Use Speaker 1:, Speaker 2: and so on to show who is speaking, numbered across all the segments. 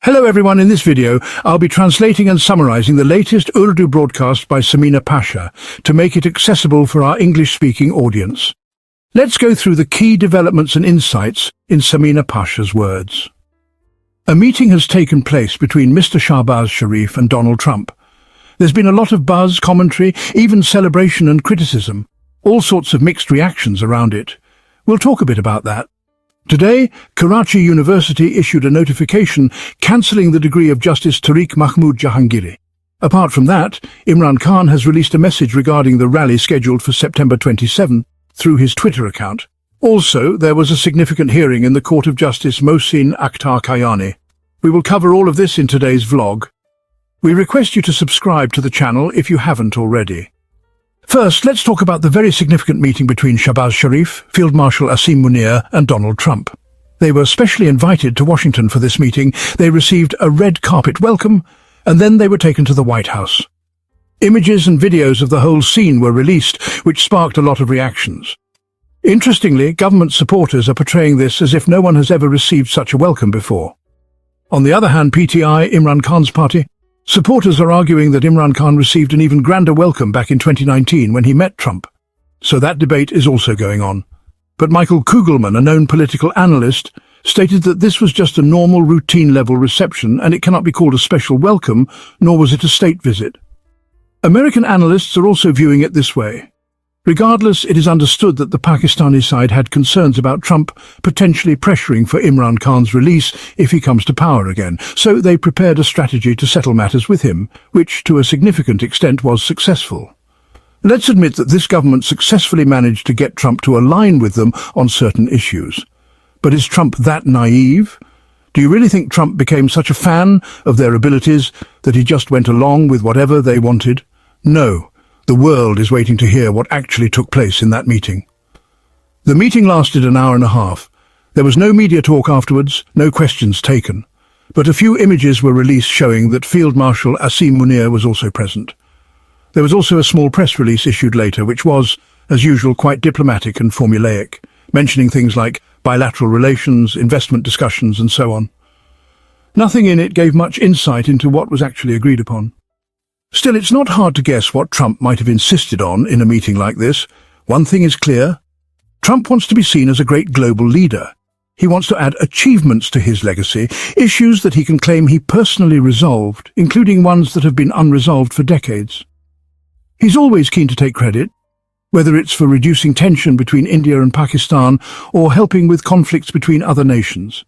Speaker 1: Hello everyone, in this video I'll be translating and summarizing the latest Urdu broadcast by Samina Pasha to make it accessible for our English-speaking audience. Let's go through the key developments and insights in Samina Pasha's words. A meeting has taken place between Mr. Shahbaz Sharif and Donald Trump. There's been a lot of buzz, commentary, even celebration and criticism. All sorts of mixed reactions around it. We'll talk a bit about that. Today, Karachi University issued a notification cancelling the degree of Justice Tariq Mahmood Jahangiri. Apart from that, Imran Khan has released a message regarding the rally scheduled for September 27 through his Twitter account. Also, there was a significant hearing in the Court of Justice Mohsin Akhtar Kayani. We will cover all of this in today's vlog. We request you to subscribe to the channel if you haven't already. First, let's talk about the very significant meeting between Shahbaz Sharif, Field Marshal Asim Munir and Donald Trump. They were specially invited to Washington for this meeting. They received a red carpet welcome, and then they were taken to the White House. Images and videos of the whole scene were released, which sparked a lot of reactions. Interestingly, government supporters are portraying this as if no one has ever received such a welcome before. On the other hand, PTI, Imran Khan's party, supporters are arguing that Imran Khan received an even grander welcome back in 2019 when he met Trump. So that debate is also going on. But Michael Kugelman, a known political analyst, stated that this was just a normal routine-level reception and it cannot be called a special welcome, nor was it a state visit. American analysts are also viewing it this way. Regardless, it is understood that the Pakistani side had concerns about Trump potentially pressuring for Imran Khan's release if he comes to power again, so they prepared a strategy to settle matters with him, which to a significant extent was successful. Let's admit that this government successfully managed to get Trump to align with them on certain issues. But is Trump that naive? Do you really think Trump became such a fan of their abilities that he just went along with whatever they wanted? No. The world is waiting to hear what actually took place in that meeting. The meeting lasted an hour and a half. There was no media talk afterwards, no questions taken. But a few images were released showing that Field Marshal Asim Munir was also present. There was also a small press release issued later, which was, as usual, quite diplomatic and formulaic, mentioning things like bilateral relations, investment discussions, and so on. Nothing in it gave much insight into what was actually agreed upon. Still, it's not hard to guess what Trump might have insisted on in a meeting like this. One thing is clear. Trump wants to be seen as a great global leader. He wants to add achievements to his legacy, issues that he can claim he personally resolved, including ones that have been unresolved for decades. He's always keen to take credit, whether it's for reducing tension between India and Pakistan or helping with conflicts between other nations.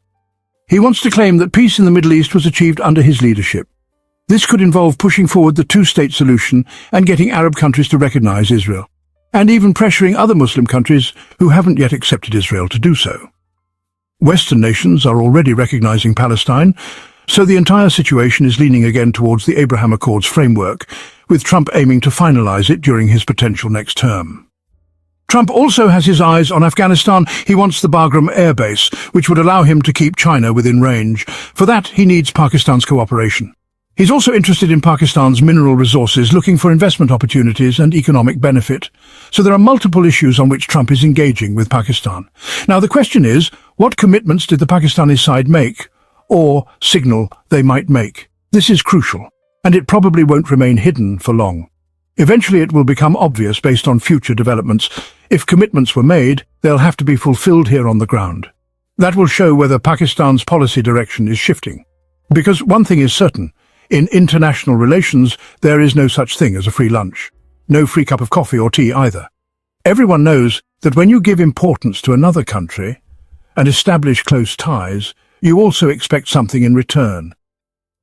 Speaker 1: He wants to claim that peace in the Middle East was achieved under his leadership. This could involve pushing forward the two-state solution and getting Arab countries to recognize Israel, and even pressuring other Muslim countries who haven't yet accepted Israel to do so. Western nations are already recognizing Palestine, so the entire situation is leaning again towards the Abraham Accords framework, with Trump aiming to finalize it during his potential next term. Trump also has his eyes on Afghanistan. He wants the Bagram air base, which would allow him to keep China within range. For that, he needs Pakistan's cooperation. He's also interested in Pakistan's mineral resources, looking for investment opportunities and economic benefit. So there are multiple issues on which Trump is engaging with Pakistan. Now the question is, what commitments did the Pakistani side make, or signal they might make? This is crucial, and it probably won't remain hidden for long. Eventually it will become obvious based on future developments. If commitments were made, they'll have to be fulfilled here on the ground. That will show whether Pakistan's policy direction is shifting. Because one thing is certain, in international relations, there is no such thing as a free lunch. No free cup of coffee or tea either. Everyone knows that when you give importance to another country and establish close ties, you also expect something in return.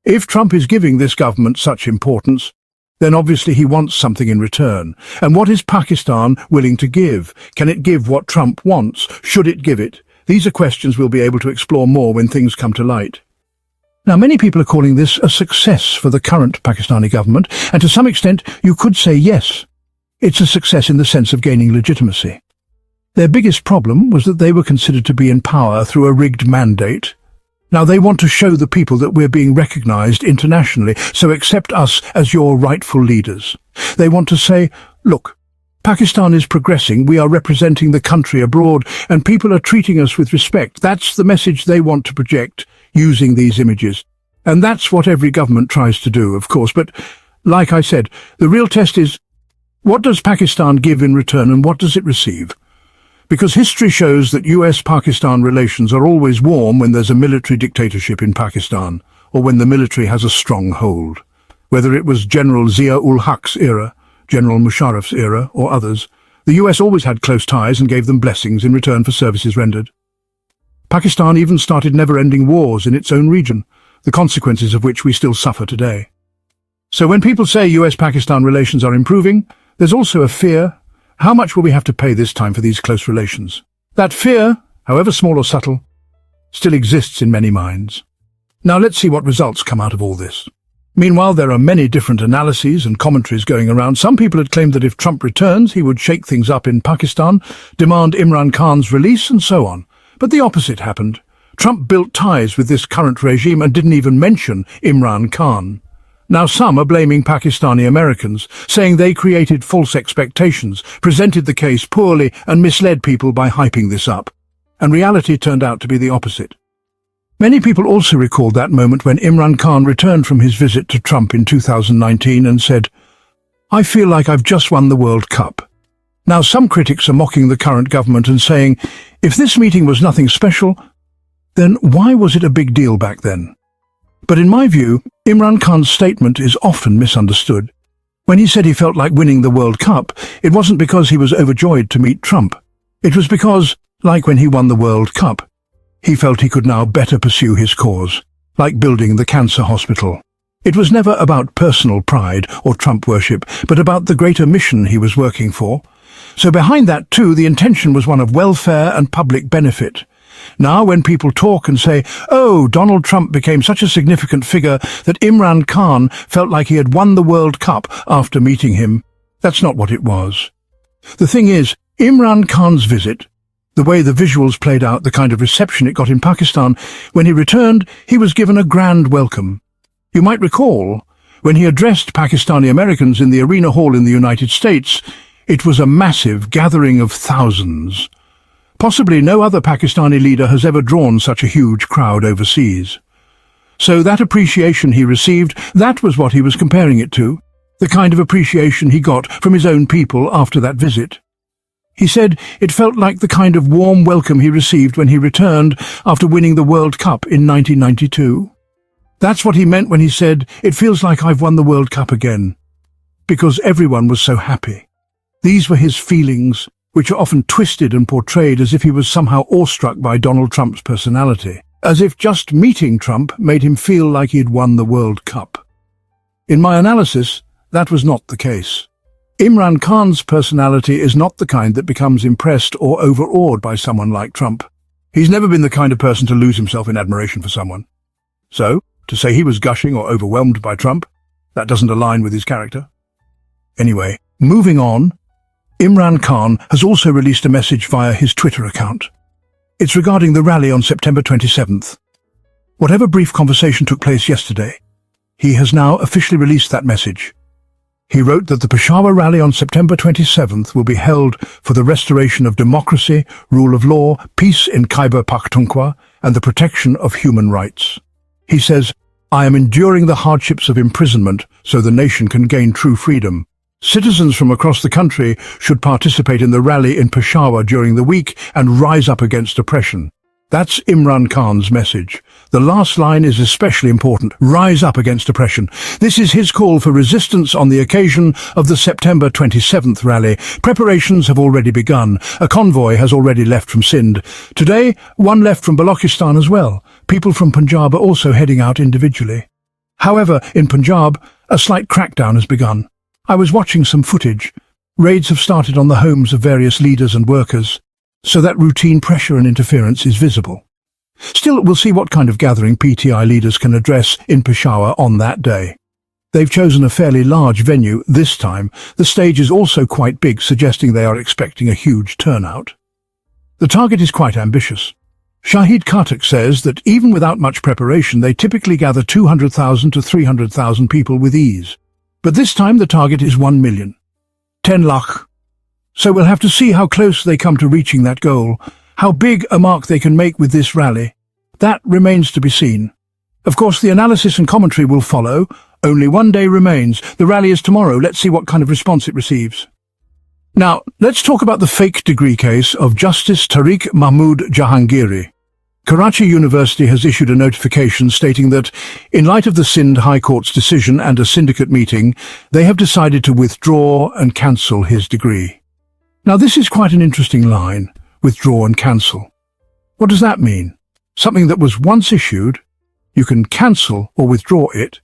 Speaker 1: If Trump is giving this government such importance, then obviously he wants something in return. And what is Pakistan willing to give? Can it give what Trump wants? Should it give it? These are questions we'll be able to explore more when things come to light. Now, many people are calling this a success for the current Pakistani government, and to some extent, you could say yes. It's a success in the sense of gaining legitimacy. Their biggest problem was that they were considered to be in power through a rigged mandate. Now they want to show the people that we're being recognized internationally, so accept us as your rightful leaders. They want to say, look, Pakistan is progressing, we are representing the country abroad, and people are treating us with respect. That's the message they want to project using these images. And that's what every government tries to do, of course. But like I said, the real test is, what does Pakistan give in return and what does it receive? Because history shows that US-Pakistan relations are always warm when there's a military dictatorship in Pakistan, or when the military has a strong hold. Whether it was General Zia-ul-Haq's era, General Musharraf's era, or others, the US always had close ties and gave them blessings in return for services rendered. Pakistan even started never-ending wars in its own region, the consequences of which we still suffer today. So when people say US-Pakistan relations are improving, there's also a fear. How much will we have to pay this time for these close relations? That fear, however small or subtle, still exists in many minds. Now let's see what results come out of all this. Meanwhile, there are many different analyses and commentaries going around. Some people had claimed that if Trump returns, he would shake things up in Pakistan, demand Imran Khan's release, and so on. But the opposite happened. Trump built ties with this current regime and didn't even mention Imran Khan. Now some are blaming Pakistani Americans, saying they created false expectations, presented the case poorly and misled people by hyping this up. And reality turned out to be the opposite. Many people also recalled that moment when Imran Khan returned from his visit to Trump in 2019 and said, "I feel like I've just won the World Cup." Now some critics are mocking the current government and saying, if this meeting was nothing special, then why was it a big deal back then? But in my view, Imran Khan's statement is often misunderstood. When he said he felt like winning the World Cup, it wasn't because he was overjoyed to meet Trump. It was because, like when he won the World Cup, he felt he could now better pursue his cause, like building the cancer hospital. It was never about personal pride or Trump worship, but about the greater mission he was working for. So behind that too, the intention was one of welfare and public benefit. Now when people talk and say, "Oh, Donald Trump became such a significant figure that Imran Khan felt like he had won the World Cup after meeting him," that's not what it was. The thing is, Imran Khan's visit, the way the visuals played out, the kind of reception it got in Pakistan, when he returned, he was given a grand welcome. You might recall, when he addressed Pakistani Americans in the Arena Hall in the United States, it was a massive gathering of thousands. Possibly no other Pakistani leader has ever drawn such a huge crowd overseas. So that appreciation he received, that was what he was comparing it to, the kind of appreciation he got from his own people after that visit. He said it felt like the kind of warm welcome he received when he returned after winning the World Cup in 1992. That's what he meant when he said, "It feels like I've won the World Cup again," because everyone was so happy. These were his feelings, which are often twisted and portrayed as if he was somehow awestruck by Donald Trump's personality, as if just meeting Trump made him feel like he had won the World Cup. In my analysis, that was not the case. Imran Khan's personality is not the kind that becomes impressed or overawed by someone like Trump. He's never been the kind of person to lose himself in admiration for someone. So, to say he was gushing or overwhelmed by Trump, that doesn't align with his character. Anyway, moving on, Imran Khan has also released a message via his Twitter account. It's regarding the rally on September 27th. Whatever brief conversation took place yesterday, he has now officially released that message. He wrote that the Peshawar rally on September 27th will be held for the restoration of democracy, rule of law, peace in Khyber Pakhtunkhwa, and the protection of human rights. He says, "I am enduring the hardships of imprisonment so the nation can gain true freedom. Citizens from across the country should participate in the rally in Peshawar during the week and rise up against oppression." That's Imran Khan's message. The last line is especially important. Rise up against oppression. This is his call for resistance on the occasion of the September 27th rally. Preparations have already begun. A convoy has already left from Sindh. Today, one left from Balochistan as well. People from Punjab are also heading out individually. However, in Punjab, a slight crackdown has begun. I was watching some footage. Raids have started on the homes of various leaders and workers, so that routine pressure and interference is visible. Still, we'll see what kind of gathering PTI leaders can address in Peshawar on that day. They've chosen a fairly large venue this time. The stage is also quite big, suggesting they are expecting a huge turnout. The target is quite ambitious. Shahid Khattak says that even without much preparation, they typically gather 200,000 to 300,000 people with ease. But this time the target is 1 million. 10 lakh. So we'll have to see how close they come to reaching that goal, how big a mark they can make with this rally. That remains to be seen. Of course, the analysis and commentary will follow. Only one day remains. The rally is tomorrow. Let's see what kind of response it receives. Now, let's talk about the fake degree case of Justice Tariq Mahmood Jahangiri. Karachi University has issued a notification stating that, in light of the Sindh High Court's decision and a syndicate meeting, they have decided to withdraw and cancel his degree. Now, this is quite an interesting line, withdraw and cancel. What does that mean? Something that was once issued, you can cancel or withdraw it,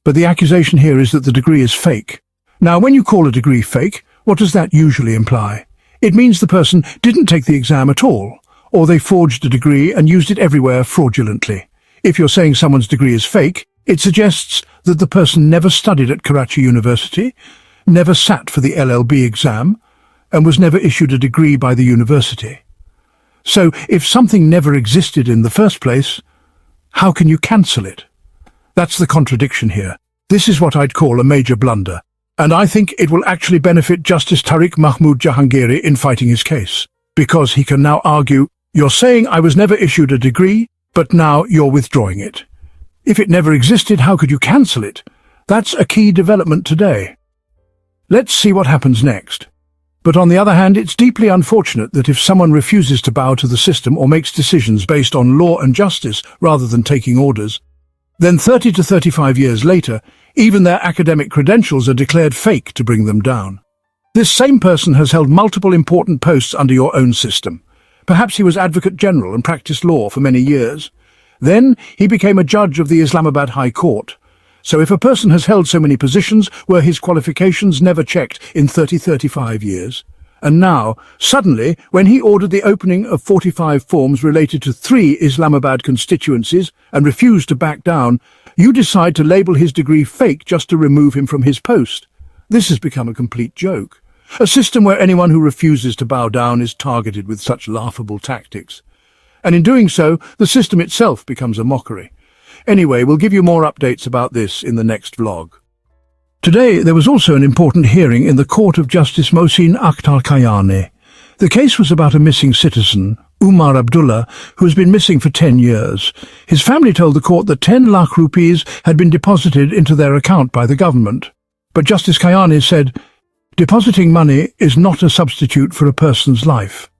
Speaker 1: but the accusation here is that the degree is fake. Now, when you call a degree fake, what does that usually imply? It means the person didn't take the exam at all, or they forged a degree and used it everywhere fraudulently. If you're saying someone's degree is fake, it suggests that the person never studied at Karachi University, never sat for the LLB exam, and was never issued a degree by the university. So, if something never existed in the first place, how can you cancel it? That's the contradiction here. This is what I'd call a major blunder, and I think it will actually benefit Justice Tariq Mahmood Jahangiri in fighting his case, because he can now argue, you're saying I was never issued a degree, but now you're withdrawing it. If it never existed, how could you cancel it? That's a key development today. Let's see what happens next. But on the other hand, it's deeply unfortunate that if someone refuses to bow to the system or makes decisions based on law and justice rather than taking orders, then 30 to 35 years later, even their academic credentials are declared fake to bring them down. This same person has held multiple important posts under your own system. Perhaps he was Advocate General and practiced law for many years. Then he became a judge of the Islamabad High Court. So if a person has held so many positions, were his qualifications never checked in 35 years? And now, suddenly, when he ordered the opening of 45 forms related to 3 Islamabad constituencies and refused to back down, you decide to label his degree fake just to remove him from his post. This has become a complete joke. A system where anyone who refuses to bow down is targeted with such laughable tactics. And in doing so, the system itself becomes a mockery. Anyway, we'll give you more updates about this in the next vlog. Today, there was also an important hearing in the Court of Justice Mohsin Akhtar Kayani. The case was about a missing citizen, Umar Abdullah, who has been missing for 10 years. His family told the court that 10 lakh rupees had been deposited into their account by the government. But Justice Kayani said, depositing money is not a substitute for a person's life.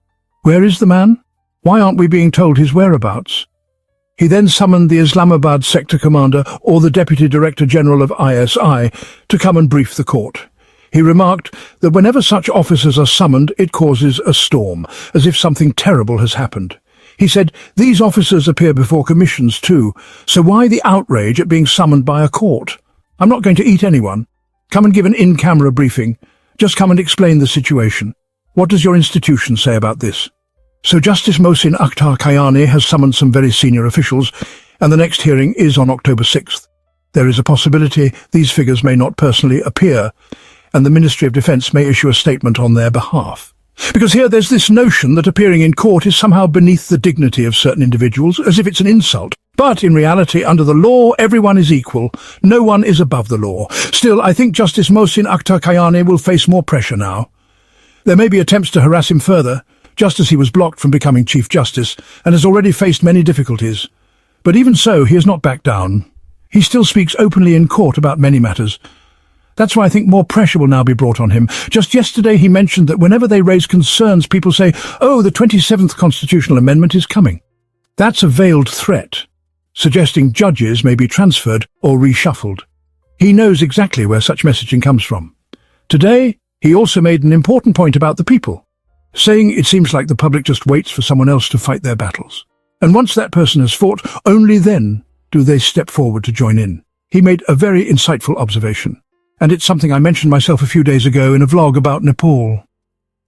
Speaker 1: Where is the man? Why aren't we being told his whereabouts? He then summoned the Islamabad sector commander or the Deputy Director General of ISI to come and brief the court. He remarked that whenever such officers are summoned, it causes a storm, as if something terrible has happened. He said, these officers appear before commissions too, so why the outrage at being summoned by a court? I'm not going to eat anyone. Come and give an in-camera briefing. Just come and explain the situation. What does your institution say about this? So Justice Mohsin Akhtar Kayani has summoned some very senior officials, and the next hearing is on October 6th. There is a possibility these figures may not personally appear, and the Ministry of Defence may issue a statement on their behalf. Because here there's this notion that appearing in court is somehow beneath the dignity of certain individuals, as if it's an insult. But in reality, under the law, everyone is equal. No one is above the law. Still, I think Justice Mohsin Akhtar Kayani will face more pressure now. There may be attempts to harass him further, just as he was blocked from becoming Chief Justice and has already faced many difficulties. But even so, he has not backed down. He still speaks openly in court about many matters. That's why I think more pressure will now be brought on him. Just yesterday he mentioned that whenever they raise concerns, people say, oh, the 27th constitutional amendment is coming. That's a veiled threat, suggesting judges may be transferred or reshuffled. He knows exactly where such messaging comes from. Today, he also made an important point about the people, saying it seems like the public just waits for someone else to fight their battles. And once that person has fought, only then do they step forward to join in. He made a very insightful observation, and it's something I mentioned myself a few days ago in a vlog about Nepal.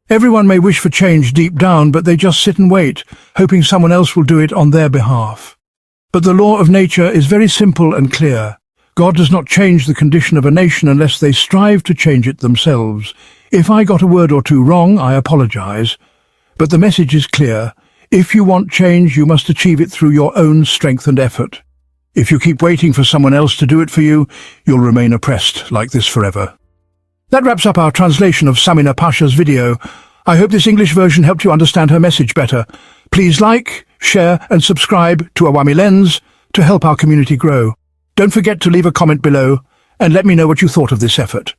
Speaker 1: Everyone may wish for change deep down, but they just sit and wait, hoping someone else will do it on their behalf. But the law of nature is very simple and clear. God does not change the condition of a nation unless they strive to change it themselves. If I got a word or two wrong, I apologize. But the message is clear. If you want change, you must achieve it through your own strength and effort. If you keep waiting for someone else to do it for you, you'll remain oppressed like this forever. That wraps up our translation of Samina Pasha's video. I hope this English version helped you understand her message better. Please like, share and subscribe to Awami Lens. to help our community grow. Don't forget to leave a comment below and let me know what you thought of this effort.